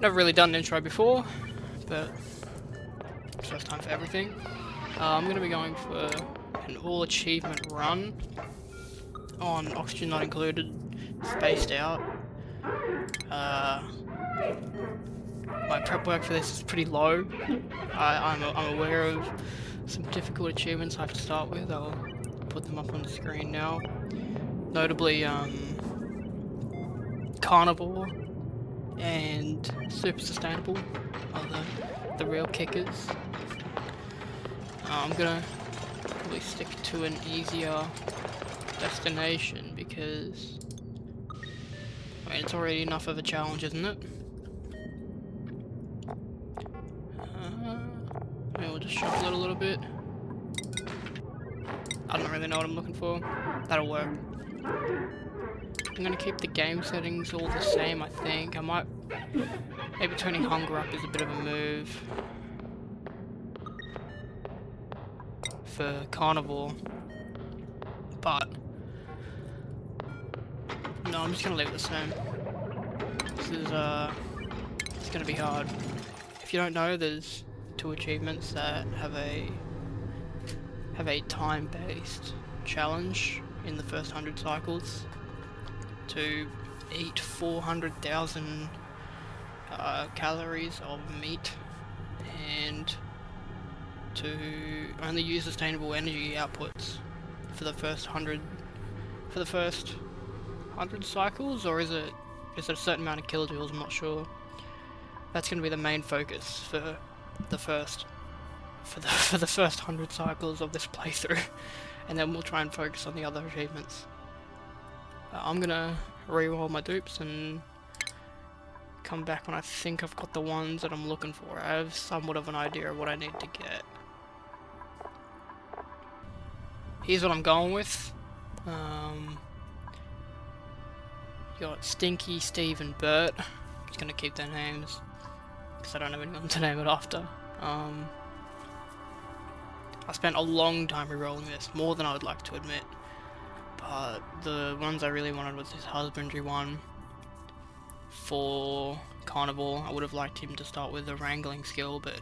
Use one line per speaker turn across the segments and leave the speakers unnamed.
Never really done an intro before, but first time for everything. I'm going to be going for an all achievement run on Oxygen Not Included, Spaced Out. My prep work for this is pretty low. I'm aware of some difficult achievements I have to start with. I'll put them up on the screen now. Notably, Carnivore and Super Sustainable are the real kickers. I'm gonna probably stick to an easier destination because, I mean, it's already enough of a challenge, isn't it? Maybe we'll just shuffle it a little bit. I don't really know what I'm looking for. That'll work. I'm gonna keep the game settings all the same, I think. I might... Maybe turning hunger up is a bit of a move for Carnivore. But... no, I'm just gonna leave it the same. This is, it's gonna be hard. If you don't know, there's 2 achievements that have a time-based challenge in the first 100 cycles to eat 400,000 calories of meat and to only use sustainable energy outputs for the first 100 cycles, or is it a certain amount of kilojoules? I'm not sure. That's going to be the main focus for the first 100 cycles of this playthrough, and then we'll try and focus on the other achievements. I'm gonna re-roll my dupes and come back when I think I've got the ones that I'm looking for. I have somewhat of an idea of what I need to get. Here's what I'm going with. You got Stinky, Steve, and Bert. Just gonna keep their names because I don't have anyone to name it after. I spent a long time re-rolling this, more than I would like to admit. But the ones I really wanted was this husbandry one. For Carnivore, I would have liked him to start with a wrangling skill, but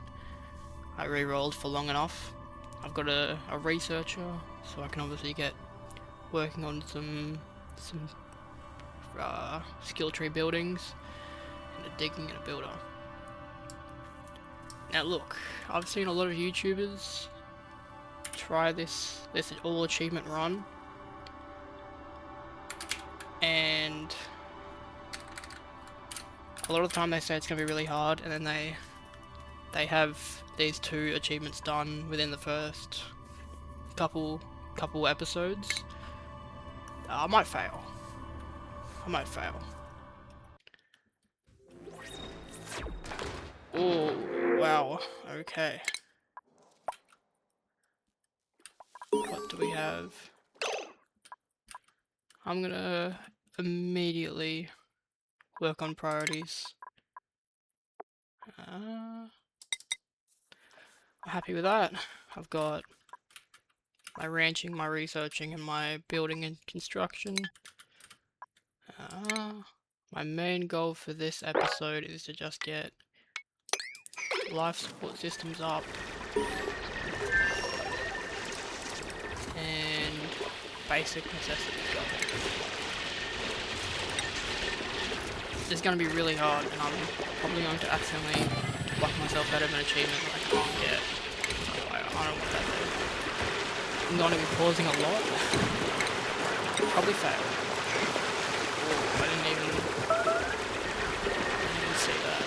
I re-rolled for long enough. I've got a researcher, so I can obviously get working on some skill tree buildings, and a digging and a builder. Now look, I've seen a lot of YouTubers try this all achievement run, and a lot of the time they say it's gonna be really hard, and then they have these 2 achievements done within the first couple episodes. I might fail. Oh, wow. Okay. What do we have? I'm gonna immediately work on priorities. I'm happy with that. I've got my ranching, my researching, and my building and construction. My main goal for this episode is to just get life support systems up and basic necessities going. This is going to be really hard, and I'm probably going to accidentally block myself out of an achievement that I can't get. So I don't know what that is. I'm going to be pausing a lot. Probably fail. Oh, I didn't even see that.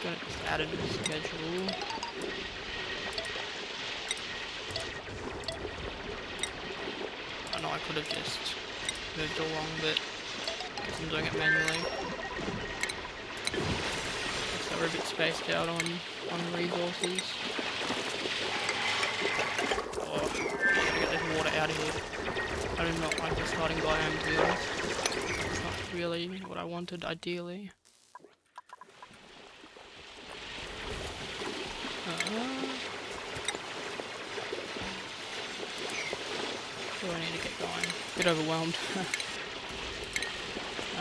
Gonna just add it to the schedule. I know I could have just moved along, but because I'm doing it manually. So we're a bit spaced out on resources. Oh, gotta get this water out of here. I do not like the starting biome, to be honest. It's not really what I wanted, ideally. So I need to get going. A bit overwhelmed. I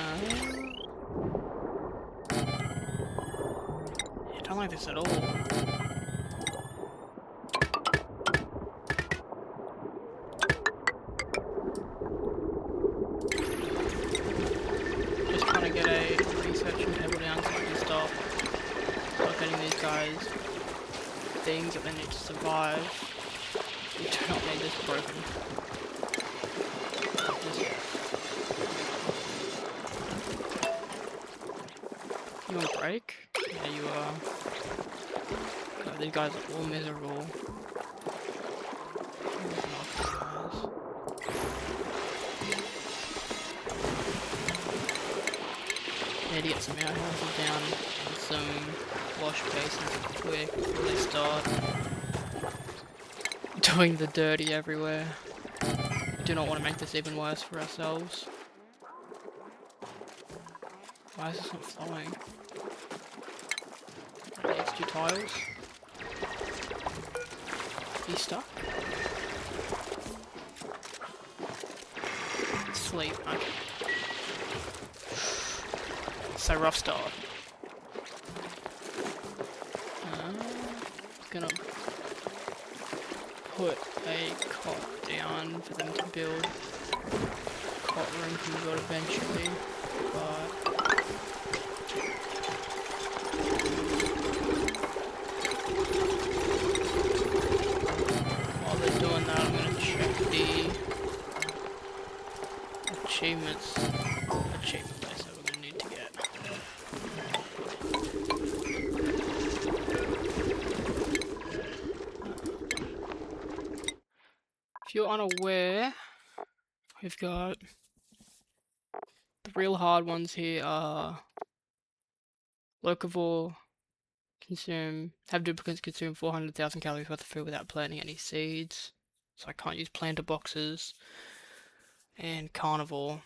don't like this at all. Just trying to get a researching table down so I can stop getting these guys things that they need to survive. You do not need this broken. You want a break? Yeah, you are. God, these guys are all miserable. Need to get some outhouses down and some wash basins quick before they start doing the dirty everywhere. Do not want to make this even worse for ourselves. Why is this not flowing? It needs 2 tiles. Are you stuck? Sleep. Okay. So rough start. Gonna put a cot down for them to build. Cot room can be built eventually, but while they're doing that, I'm gonna check the achievements. Achievement base that we're gonna need to get. If you're unaware, we've got the real hard ones here are locavore, have duplicates consume 400,000 calories worth of food without planting any seeds, so I can't use planter boxes, and carnivore,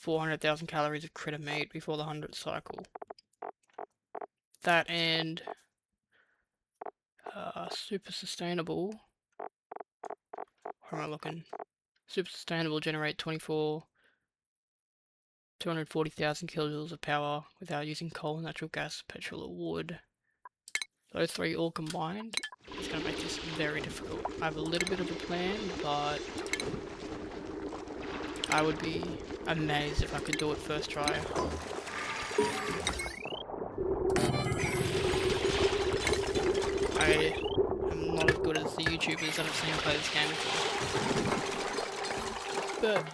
400,000 calories of critter meat before the 100th cycle. That and super sustainable. Where am I looking? Super sustainable generate 240,000 kilojoules of power without using coal, natural gas, petrol, or wood. Those 3 all combined is going to make this very difficult. I have a little bit of a plan, but I would be amazed if I could do it first try. I am not as good as the YouTubers that I've seen play this game before. But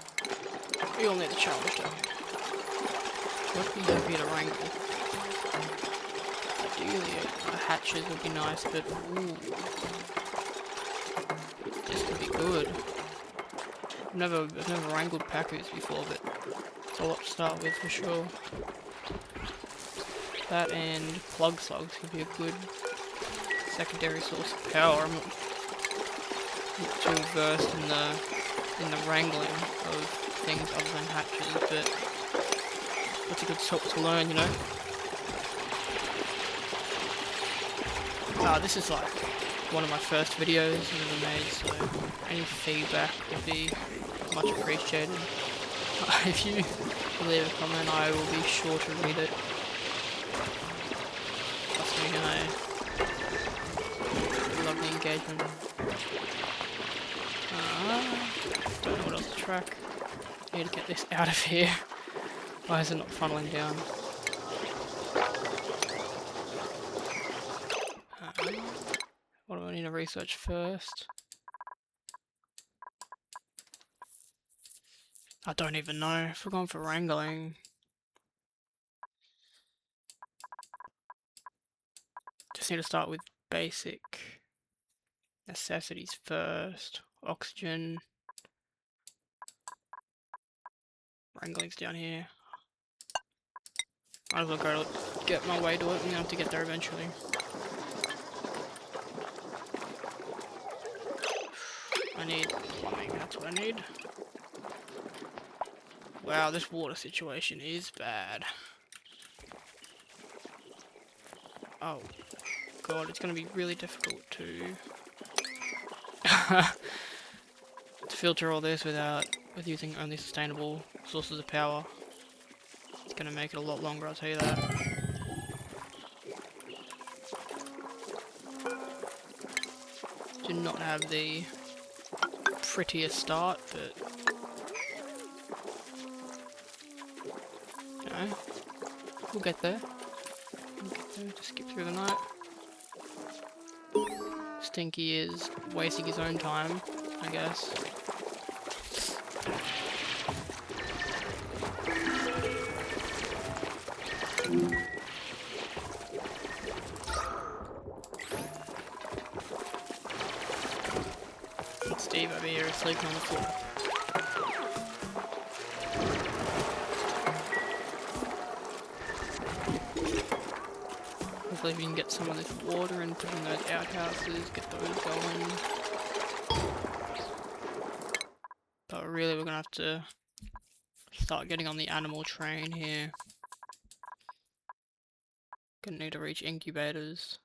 we all need a challenge, don't we? What do we have here to wrangle? Ideally, hatches would be nice, but ooh, this could be good. I've never wrangled packus before, but it's a lot to start with for sure. That and plug slugs could be a good secondary source of power. I'm not too versed in the wrangling of things other than hatches, but it's a good sort to learn, you know. This is like one of my first videos I've ever made, so any feedback would be much appreciated. If you leave a comment, I will be sure to read it. Trust me, I love the engagement. Don't know what else to track. Need to get this out of here. Why is it not funneling down? What do I need to research first? I don't even know. If we're going for wrangling, just need to start with basic necessities first. Oxygen. Wrangling's down here. Might as well go get my way to it. I'm gonna have to get there eventually. I need plumbing, that's what I need. Wow, this water situation is bad. Oh god, it's gonna be really difficult to filter all this with using only sustainable sources of power. gonna make it a lot longer, I'll tell you that. Do not have the prettiest start, but you know, we'll get there. We'll get there, just skip through the night. Stinky is wasting his own time, I guess. And Steve over here is sleeping on the floor. Hopefully we can get some of this water and put in those outhouses, get those going. But really we're gonna have to start getting on the animal train here. Gonna need to reach incubators.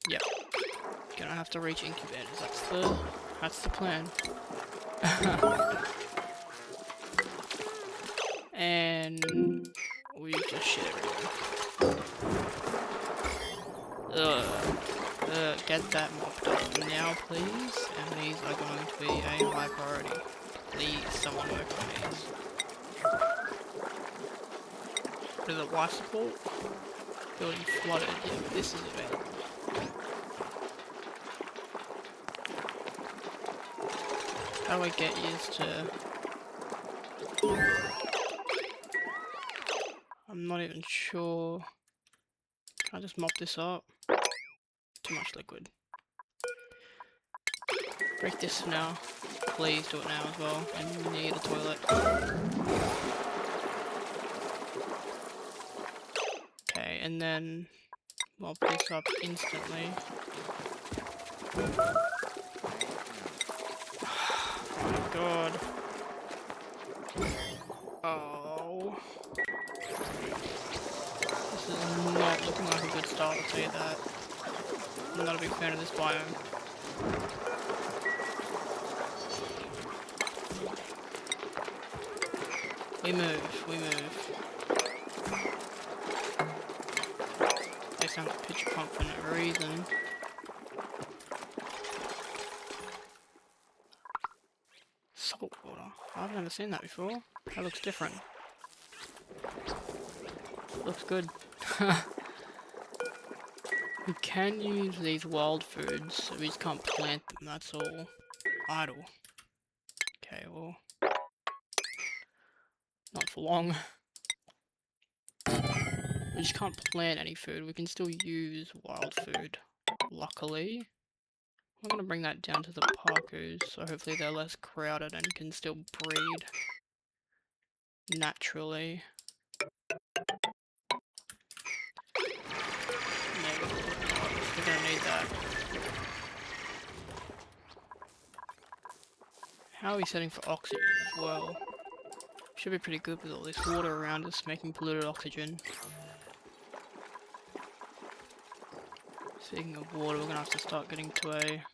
Yep. Gonna have to reach incubators, that's the plan. And we've just shit everywhere. Get that mopped up now, please. And these are going to be a high priority. Please, someone work on these. What is it, life support? Building flooded. Yeah, this is available. How do I get used to... I'm not even sure. Can I just mop this up? Too much liquid. Break this for now. Please do it now as well. And we need a toilet. Okay, and then mop this up instantly. Oh my god. Oh. This is not looking like a good start, I'll tell you that. I'm not a big fan of this biome. We move. They sound like pitch pump for no reason. Salt water. I've never seen that before. That looks different. Looks good. We can use these wild foods, so we just can't plant them, that's all. Idle. Okay, well... not for long. We just can't plant any food, we can still use wild food. Luckily. I'm gonna bring that down to the parkus, so hopefully they're less crowded and can still breed naturally. We're gonna need that. How are we setting for oxygen as well? Should be pretty good with all this water around us making polluted oxygen. Speaking of water, we're gonna have to start getting to a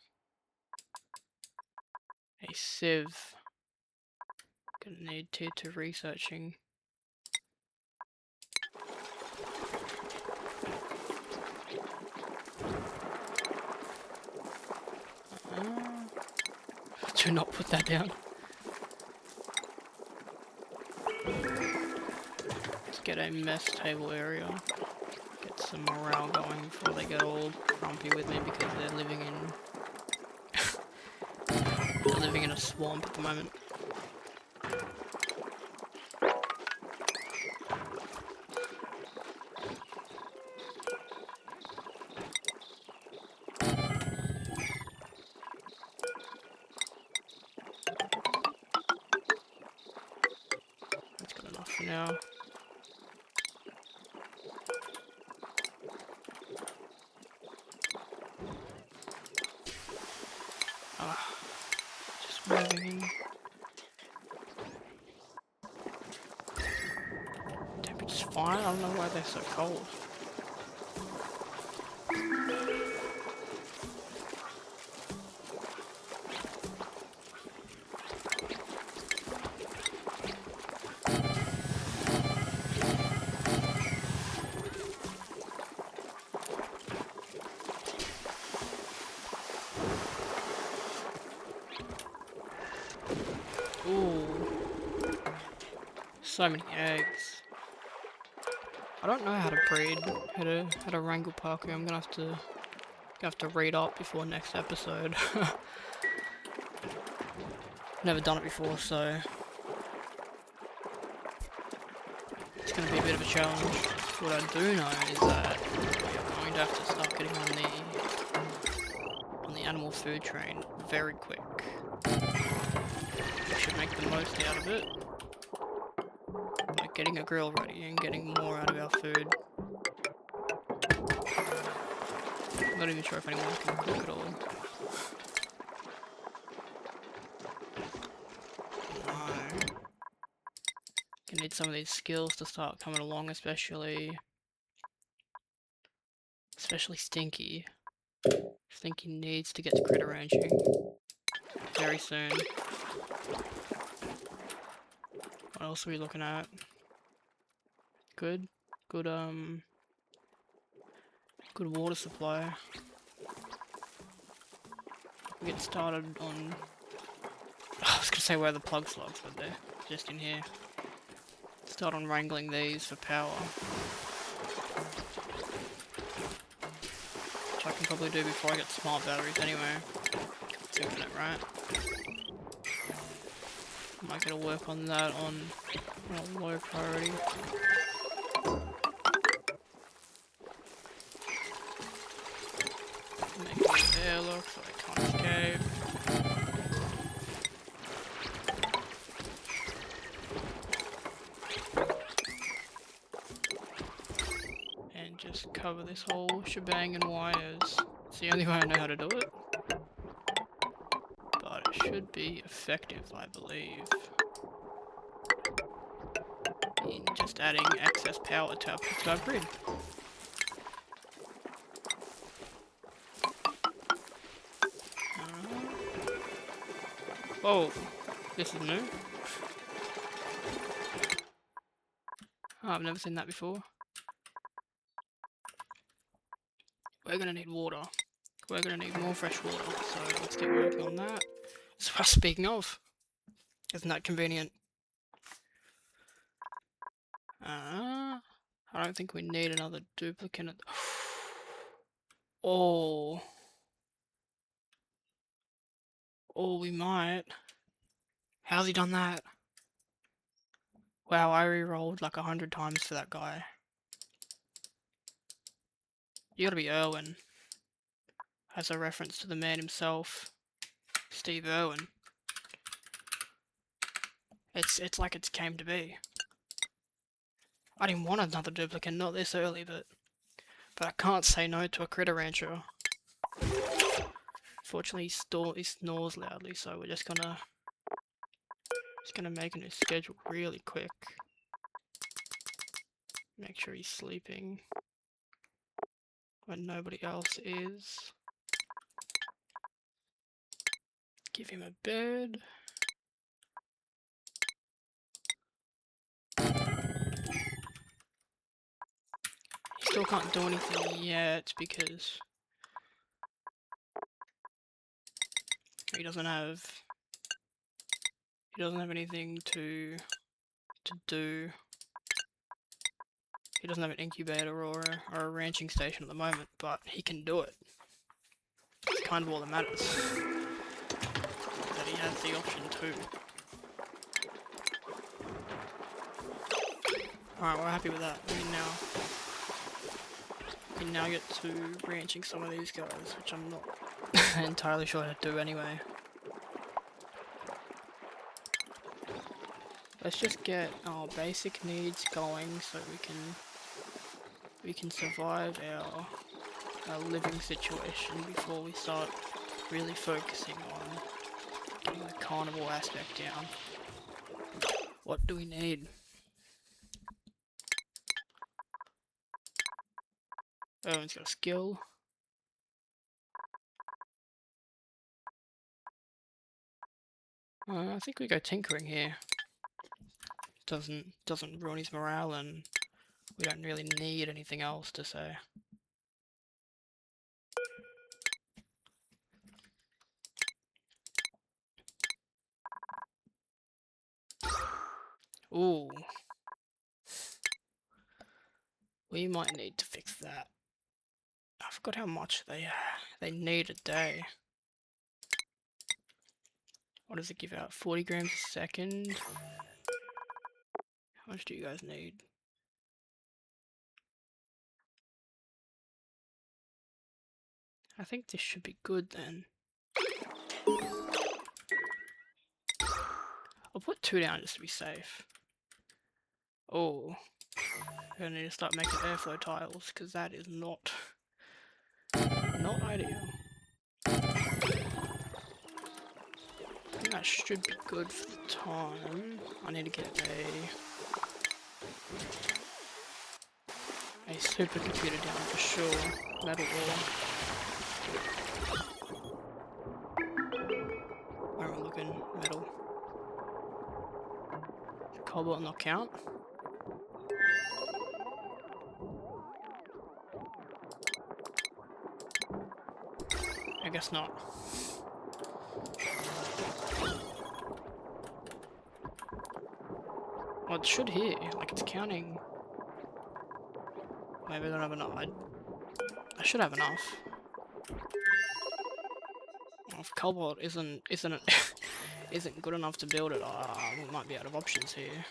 sieve. Gonna need tier 2 researching. Do not put that down. Let's get a mess table area. Get some morale going before they get all grumpy with me because they're living in a swamp at the moment. That's good enough for now. Just moving in. Temperature's fine, I don't know why they're so cold. So many eggs. I don't know how to breed, how to wrangle Parker. I'm gonna have to read up before next episode. Never done it before, so it's gonna be a bit of a challenge. What I do know is that you're going to have to start getting on the animal food train very quick. We should make the most out of it by getting a grill ready and getting more out of our food. I'm not even sure if anyone can cook at all. No. You need some of these skills to start coming along, especially Stinky. Stinky needs to get to critter ranching very soon. What else are we looking at? Good water supply. We get started on. I was gonna say where are the plug slugs, but they're just in here. Start on wrangling these for power. Which I can probably do before I get smart batteries anyway. It's infinite, right? Might get to work on that on a low priority. Make it there, look, so I can't escape. And just cover this whole shebang in wires. It's the only way I know how to do it. But it should be effective, I believe. In just adding excess power to our grid. Whoa, this is new. Oh, I've never seen that before. We're gonna need water. We're gonna need more fresh water, so let's get working on that. So, speaking of, isn't that convenient? I don't think we need another duplicate. Oh, we might. How's he done that? Wow, I re-rolled like 100 times for that guy. You gotta be Irwin. As a reference to the man himself, Steve Irwin. It's like it's came to be. I didn't want another duplicate, not this early, but I can't say no to a critter rancher. Fortunately, he snores loudly, so we're just gonna make a new schedule really quick. Make sure he's sleeping when nobody else is. Give him a bed. He still can't do anything yet because he doesn't have anything to do. He doesn't have an incubator or a ranching station at the moment, but he can do it. It's kind of all that matters. That he has the option to. Alright, we're happy with that. We can now get to ranching some of these guys, which I'm not entirely sure how to do anyway. Let's just get our basic needs going so we can survive our living situation before we start really focusing on getting the carnivore aspect down. What do we need? Everyone's got a skill. I think we go tinkering here. Doesn't ruin his morale, and we don't really need anything else to say. Ooh, we might need to fix that. I forgot how much they need a day. What does it give out? 40 grams a second? How much do you guys need? I think this should be good then. I'll put 2 down just to be safe. Oh, I'm gonna need to start making airflow tiles because that is not ideal. I think that should be good for the time. I need to get a supercomputer down for sure. Metal ore. Where am I looking? Metal. Cobalt not count? I guess not. Well, it should here. Like, it's counting. Maybe I don't have enough. I should have enough. Well, if cobalt isn't isn't good enough to build it, we might be out of options here.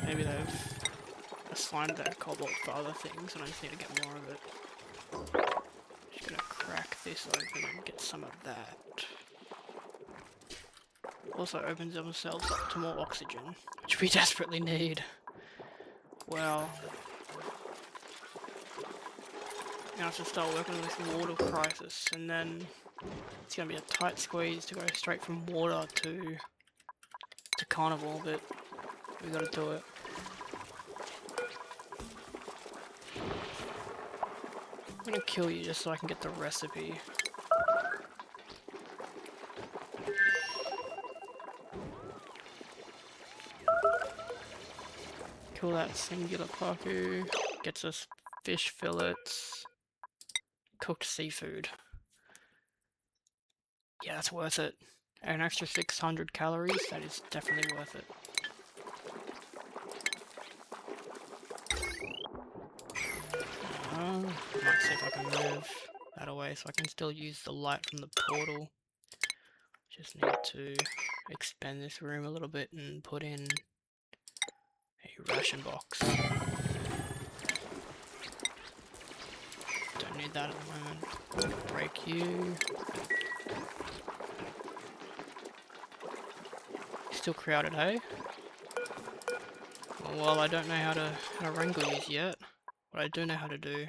Maybe they've assigned that cobalt for other things, and I just need to get more of it. Just gonna crack this open and get some of that. Also opens themselves up to more oxygen, which we desperately need. Well, now I have to start working on this water crisis, and then it's gonna be a tight squeeze to go straight from water to carnival, but we gotta do it. I'm gonna kill you just so I can get the recipe. Kill that singular paku. Gets us fish fillets. Cooked seafood. Yeah, that's worth it. An extra 600 calories, that is definitely worth it. Might see if I can move that away so I can still use the light from the portal. Just need to expand this room a little bit and put in a ration box. Don't need that at the moment. Break you. Still crowded, hey? Well, I don't know how to wrangle these yet. What I do know how to do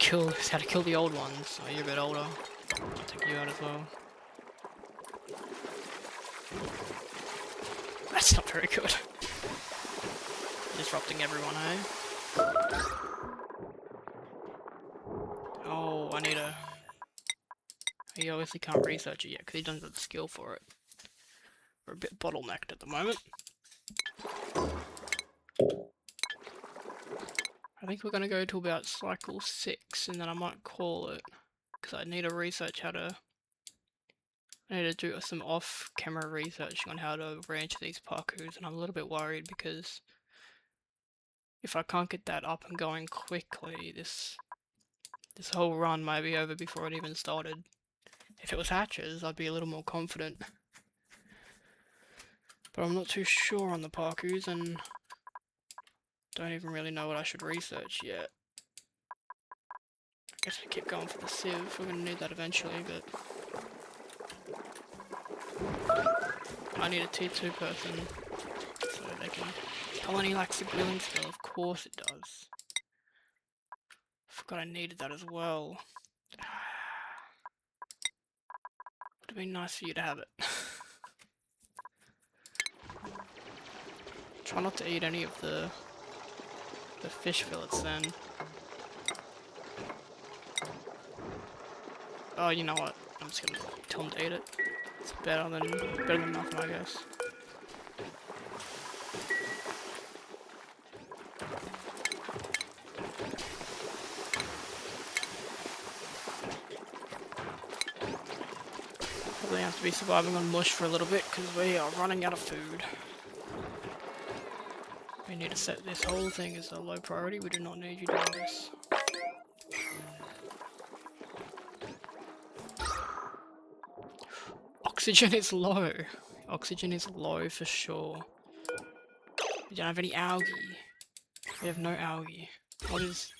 is how to kill the old ones. Oh, you're a bit older. I'll take you out as well. That's not very good. Disrupting everyone, eh? Oh, I need a... He obviously can't research it yet because he doesn't have the skill for it. We're a bit bottlenecked at the moment. I think we're going to go to about cycle 6 and then I might call it. Because I need to research how to... I need to do some off-camera researching on how to ranch these parkours, and I'm a little bit worried because if I can't get that up and going quickly, this whole run might be over before it even started. If it was hatches, I'd be a little more confident. But I'm not too sure on the parkours and don't even really know what I should research yet. I guess we keep going for the sieve, we're going to need that eventually, but... I need a tier 2 person so they can... Oh, and he likes the grilling skill, of course it does. Forgot I needed that as well. Would have been nice for you to have it. Try not to eat any of the fish fillets then. Oh, you know what? I'm just gonna tell him to eat it. It's better than nothing, I guess. Probably have to be surviving on mush for a little bit because we are running out of food. We need to set this whole thing as a low priority. We do not need you doing this. Oxygen is low. Oxygen is low for sure. We don't have any algae. We have no algae. What is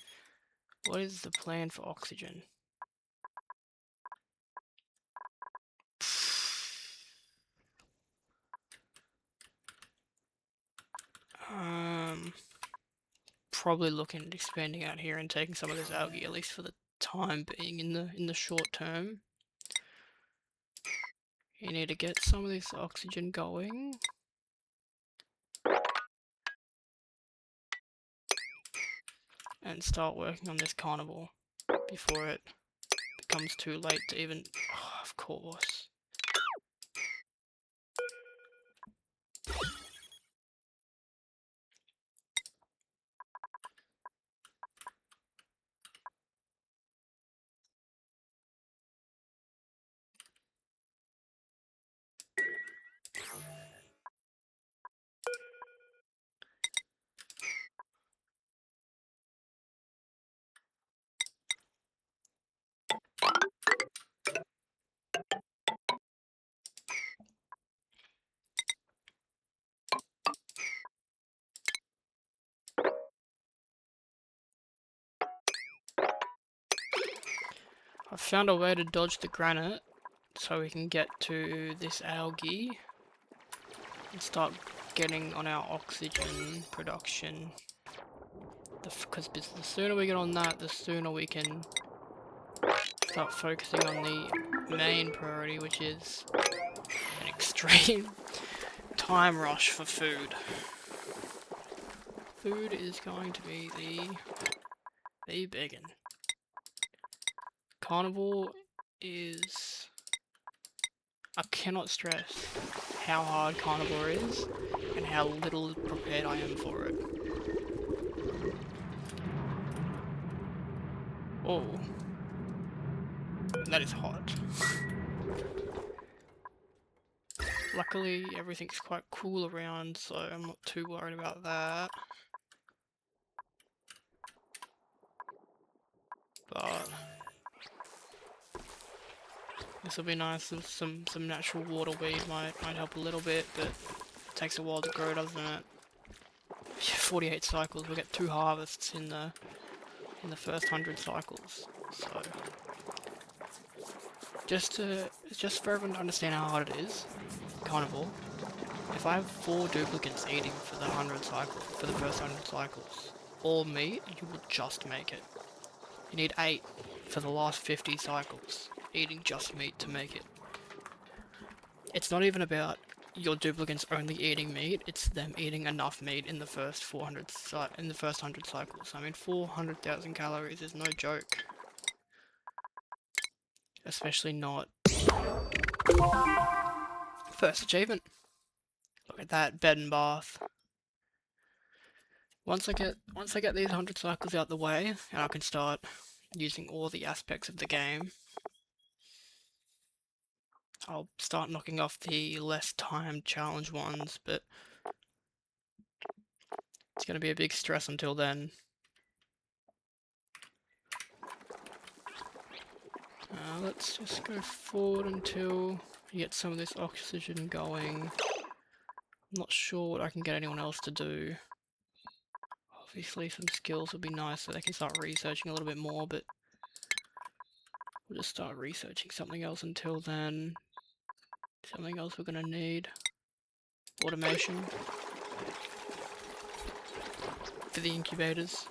the plan for oxygen? Probably looking at expanding out here and taking some of this algae, at least for the time being, in the short term. You need to get some of this oxygen going. And start working on this carnivore before it becomes too late to even... Oh, of course. I've found a way to dodge the granite so we can get to this algae and start getting on our oxygen production. Because the sooner we get on that, the sooner we can start focusing on the main priority, which is an extreme time rush for food. Food is going to be the biggin. Carnivore is... I cannot stress how hard carnivore is and how little prepared I am for it. Oh, that is hot. Luckily, everything's quite cool around, so I'm not too worried about that. But this will be nice. Some natural water weed might help a little bit, but it takes a while to grow, doesn't it? 48 cycles. We'll get 2 harvests in the first 100 cycles. So just for everyone to understand how hard it is, carnivore. If I have 4 duplicates eating for the first 100 cycles, all meat, you will just make it. You need 8 for the last 50 cycles, eating just meat to make it. It's not even about your duplicates only eating meat, it's them eating enough meat in the first 100 cycles. I mean, 400,000 calories is no joke. Especially not first achievement. Look at that, bed and bath. Once I get these 100 cycles out the way, and I can start using all the aspects of the game, I'll start knocking off the less time challenge ones, but it's going to be a big stress until then. Let's just go forward until you get some of this oxygen going. I'm not sure what I can get anyone else to do. Obviously some skills would be nice so they can start researching a little bit more, but we'll just start researching something else until then. Something else we're going to need. Automation. For the incubators.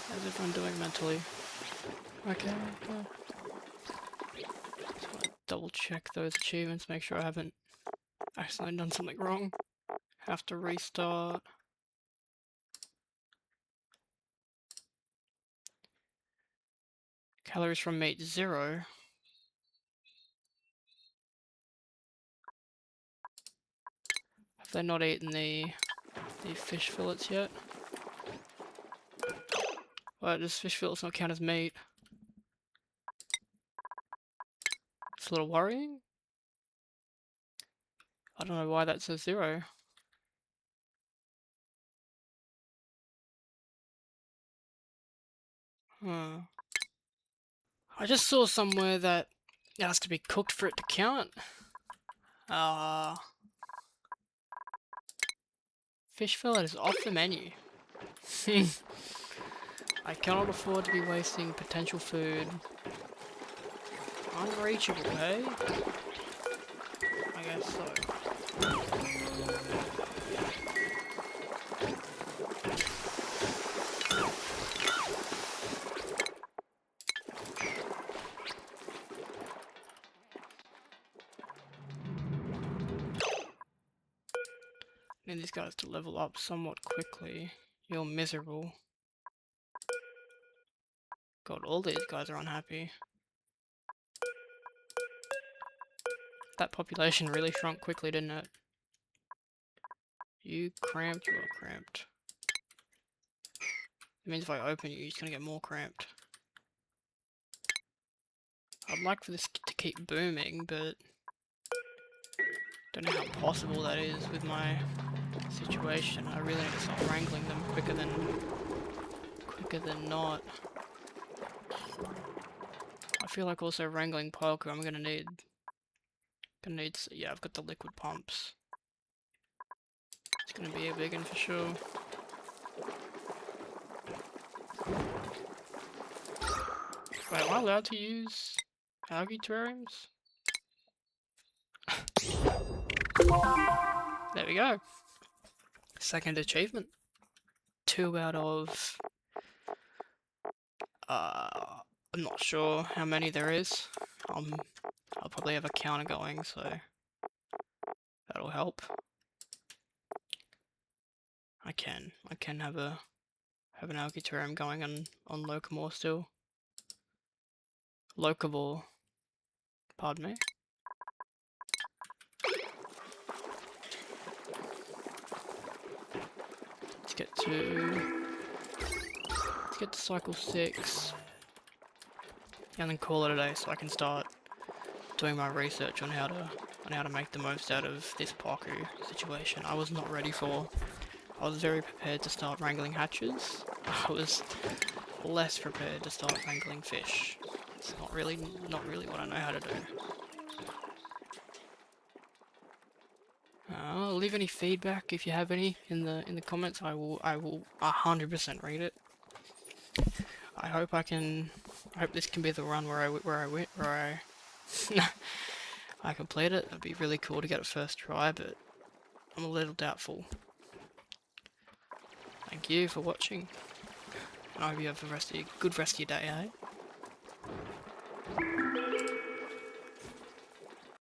How's everyone doing mentally? Okay, well. Just want to double check those achievements, make sure I haven't accidentally done something wrong. Have to restart. Calories from meat 0. Have they not eaten the fish fillets yet? Well, does fish fillets not count as meat? It's a little worrying. I don't know why that says 0. I just saw somewhere that it has to be cooked for it to count. Fish fillet is off the menu. I cannot afford to be wasting potential food. Unreachable, hey? I guess so. Need these guys to level up somewhat quickly. You're miserable. God, all these guys are unhappy. That population really shrunk quickly, didn't it? You cramped, you are cramped. It means if I open you, you're just gonna get more cramped. I'd like for this to keep booming, but don't know how possible that is with my situation. I really need to start wrangling them quicker than not. I feel like also wrangling poker, I'm gonna need, yeah, I've got the liquid pumps. It's gonna be a big one for sure. Wait, am I allowed to use algae terrariums? There we go. Second achievement. 2 out of... I'm not sure how many there is. I'll probably have a counter going, so that'll help. I can have an algae terrarium going on Locavore still. Locavore. Pardon me. Let's get to cycle 6. And then call it a day so I can start doing my research on how to make the most out of this Paku situation. I was not ready for. I was very prepared to start wrangling hatches. I was less prepared to start wrangling fish. It's not really what I know how to do. Leave any feedback if you have any in the comments. I will 100% read it. I hope this can be the run where I complete it. It'd be really cool to get it first try, but I'm a little doubtful. Thank you for watching, and I hope you have a good rest of your day, eh?